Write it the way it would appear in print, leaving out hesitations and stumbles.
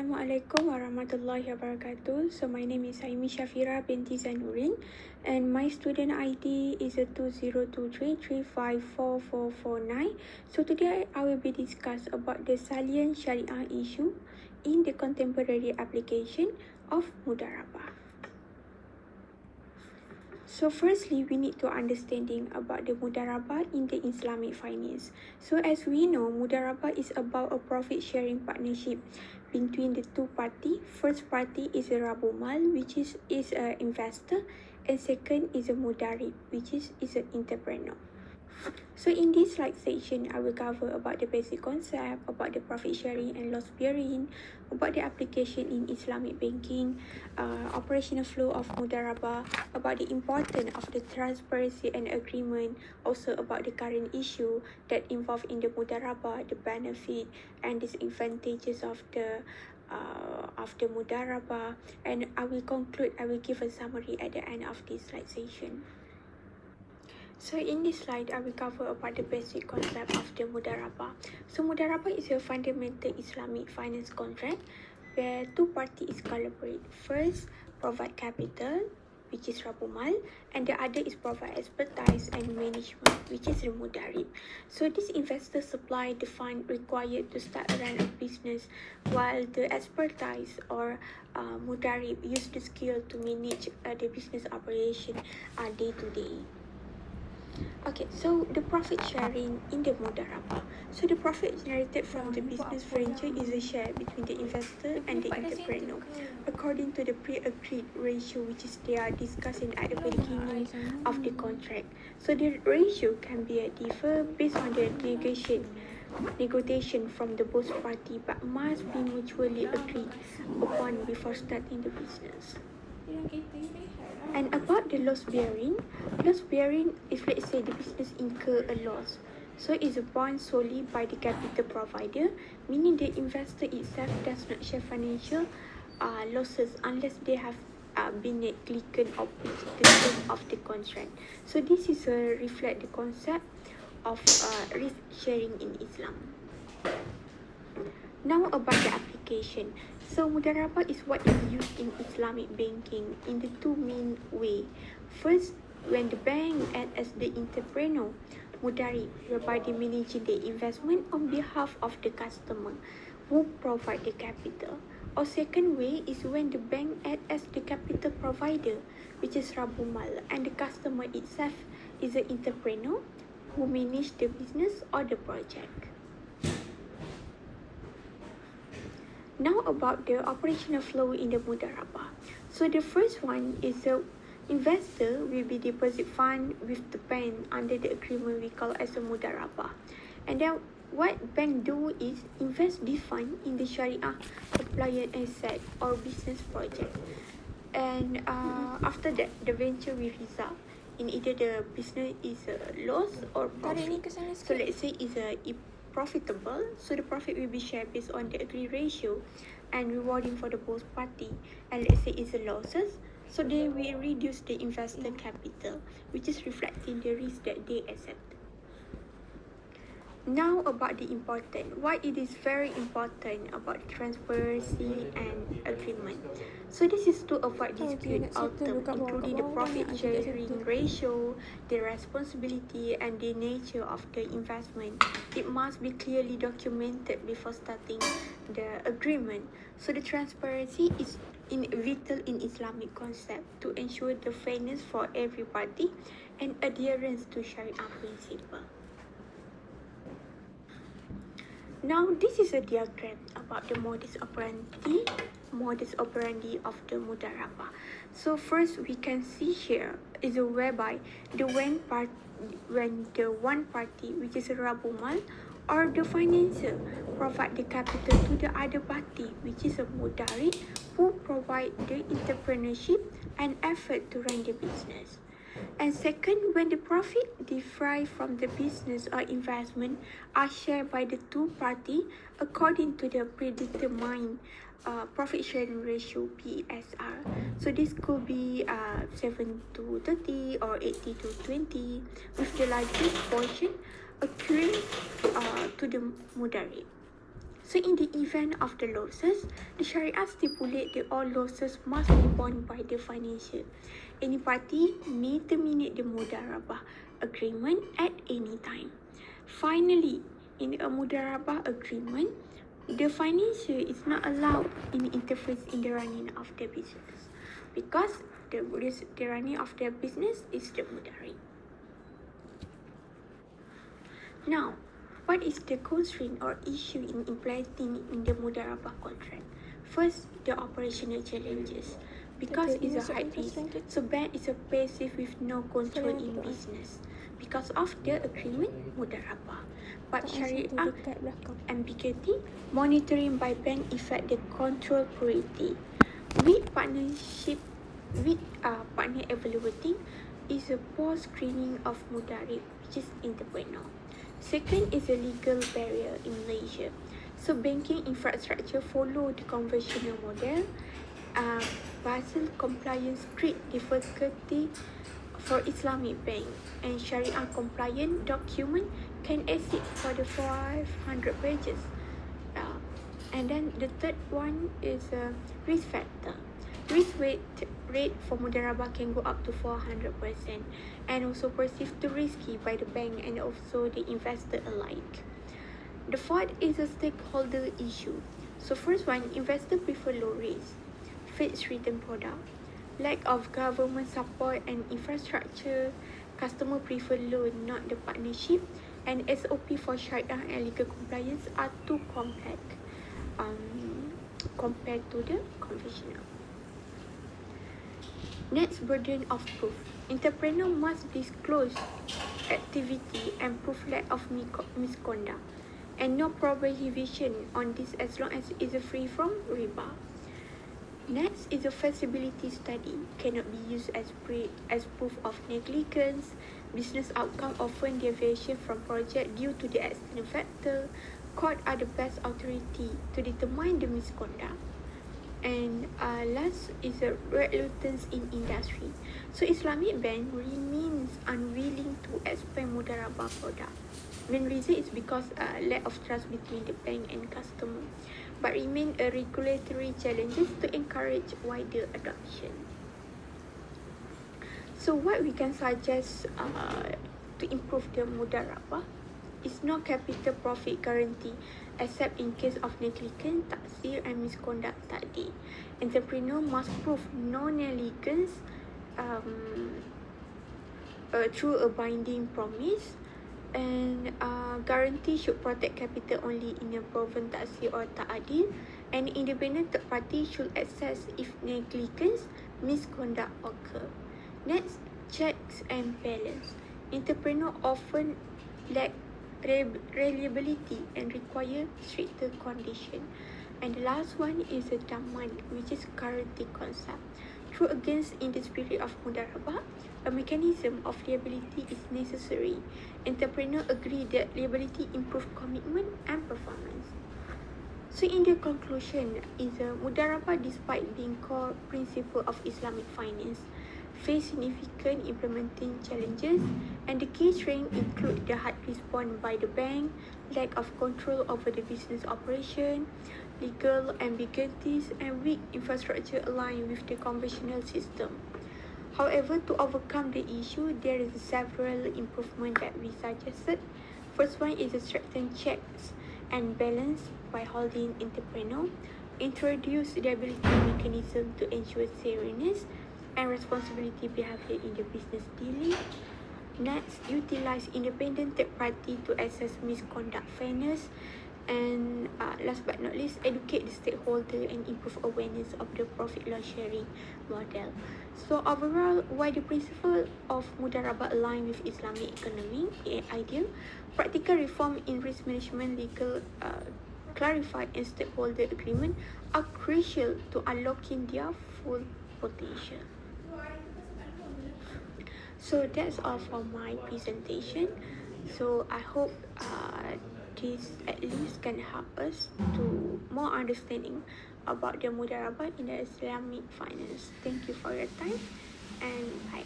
Assalamualaikum warahmatullahi wabarakatuh. So my name is Aimi Shafira binti Zanurin and my student ID is 2023354449. So today I will be discuss about the salient Sharia issue in the contemporary application of Mudarabah. So firstly, we need to understanding about the Mudarabah in the Islamic finance. So as we know, Mudarabah is about a profit sharing partnership between the two party. First party is a Rabumal, which is an investor, and second is a Mudarib, which is an entrepreneur. So in this slide section, I will cover about the basic concept, about the profit sharing and loss bearing, about the application in Islamic banking, operational flow of Mudarabah, about the importance of the transparency and agreement, also about the current issue that involved in the Mudarabah, the benefit and disadvantages of the Mudarabah, and I will give a summary at the end of this slide session. So in this slide, I will cover about the basic concept of the Mudarabah. So Mudarabah is a fundamental Islamic finance contract where two parties collaborate. First, provide capital, which is Rabumal, and the other is provide expertise and management, which is the Mudarib. So this investor supply the fund required to start a run of business, while the expertise or Mudarib use the skill to manage the business operation day to day. Okay, so the profit sharing in the Mudarabah. So the profit generated from the business venture is a share between the investor and the entrepreneur, according to the pre-agreed ratio which is they are discussing at the beginning of the contract. So the ratio can be differ based on the negotiation from the both party, but must be mutually agreed upon before starting the business. And about the loss bearing is, let's say the business incur a loss, so it's borne solely by the capital provider, meaning the investor itself does not share financial losses unless they have been negligent of the term of the contract. So this is reflect the concept of risk sharing in Islam. Now about the application. So Mudarabah is what is used in Islamic banking in the two main way. First, when the bank acts as the entrepreneur, Mudarib, whereby they managing the investment on behalf of the customer who provide the capital. Or second way is when the bank acts as the capital provider, which is Rabumal, and the customer itself is the entrepreneur who manage the business or the project. Now about the operational flow in the Mudarabah. So the first one is the investor will be deposit fund with the bank under the agreement we call as a Mudarabah. And then what bank do is invest this fund in the Sharia compliant asset or business project. And after that, the venture will result in either the business is a loss or profit. So let's say it's profitable, so the profit will be shared based on the agreed ratio and rewarding for the both party. And let's say it's a losses, so they will reduce the investor capital, which is reflecting the risk that they accept. Now about the important, why it is very important about transparency and agreement. So this is to avoid dispute outcome, including the profit sharing ratio, the responsibility and the nature of the investment. It must be clearly documented before starting the agreement. So the transparency is vital in Islamic concept to ensure the fairness for everybody and adherence to Sharia principle. Now this is a diagram about the modus operandi of the Mudarabah. So first we can see here is a whereby when the one party, which is a Rabumal or the financier, provide the capital to the other party, which is a Mudarib, who provide the entrepreneurship and effort to run the business. And second, when the profit derived from the business or investment are shared by the two parties according to the predetermined profit sharing ratio PSR. So this could be 7:30 or 80:20, with the largest portion accruing to the Mudarib. So in the event of the losses, the Sharia stipulates that all losses must be borne by the financier. Any party may terminate the mudarabah agreement at any time. Finally, in a mudarabah agreement, the financier is not allowed any interference in the running of the business because the running of the business is the mudarib. Now, what is the constraint or issue in implementing in the mudarabah contract? First, the operational challenges. Because it's a high risk, so bank is a passive with no control in business. Because of the agreement mudarabah. But Sharia ambiguity, monitoring by bank affect the control priority. With partner evaluating is a post-screening of mudarib, which is entrepreneur. Second is a legal barrier in Malaysia. So banking infrastructure follow the conventional model. Basel compliance create difficulty for Islamic bank, and Sharia compliant document can exceed for the 500 pages. And then the third one is a risk factor. Risk rate for mudarabah can go up to 400% and also perceived too risky by the bank and also the investor alike. The fourth is a stakeholder issue. So first one, investor prefer low risk, fixed return product, lack of government support and infrastructure, customer prefer loan, not the partnership, and SOP for Sharia and legal compliance are too complex compared to the conventional. Next, burden of proof. Entrepreneur must disclose activity and prove lack of misconduct, and no prohibition on this as long as it is free from riba. Next is a feasibility study. Cannot be used as proof of negligence, business outcome, often deviation from project due to the external factor. Court are the best authority to determine the misconduct. And last is a reluctance in industry. So Islamic bank remains unwilling to expand mudarabah product. Main reason is because lack of trust between the bank and customer, but remain a regulatory challenges to encourage wider adoption. So what we can suggest to improve the mudarabah is no capital profit guarantee except in case of negligence, taksir and misconduct tadi. Entrepreneur must prove no negligence through a binding promise, and guarantee should protect capital only in a proven taksir or ta'adil, and independent third party should assess if negligence, misconduct occur. Next, checks and balance. Entrepreneur often lack reliability and require stricter condition. And the last one is a daman, which is guarantee concept. True against in the spirit of mudarabah, a mechanism of liability is necessary. Entrepreneur agree that liability improve commitment and performance. So in the conclusion is a mudarabah, despite being core principle of Islamic finance, face significant implementing challenges, and the key strengths include the hard response by the bank, lack of control over the business operation, legal ambiguities, and weak infrastructure aligned with the conventional system. However, to overcome the issue, there is several improvements that we suggested. First one is to strengthen checks and balance by holding entrepreneur, introduce liability mechanism to ensure fairness and responsibility behavior in the business dealing. Next, utilize independent third party to assess misconduct fairness. And last but not least, educate the stakeholder and improve awareness of the profit loss sharing model. So overall, why the principle of mudarabah align with Islamic economy ideal, practical reform in risk management, legal clarified and stakeholder agreement are crucial to unlocking their full potential. So that's all for my presentation. So I hope this at least can help us to more understanding about the mudarabah in the Islamic finance. Thank you for your time and bye.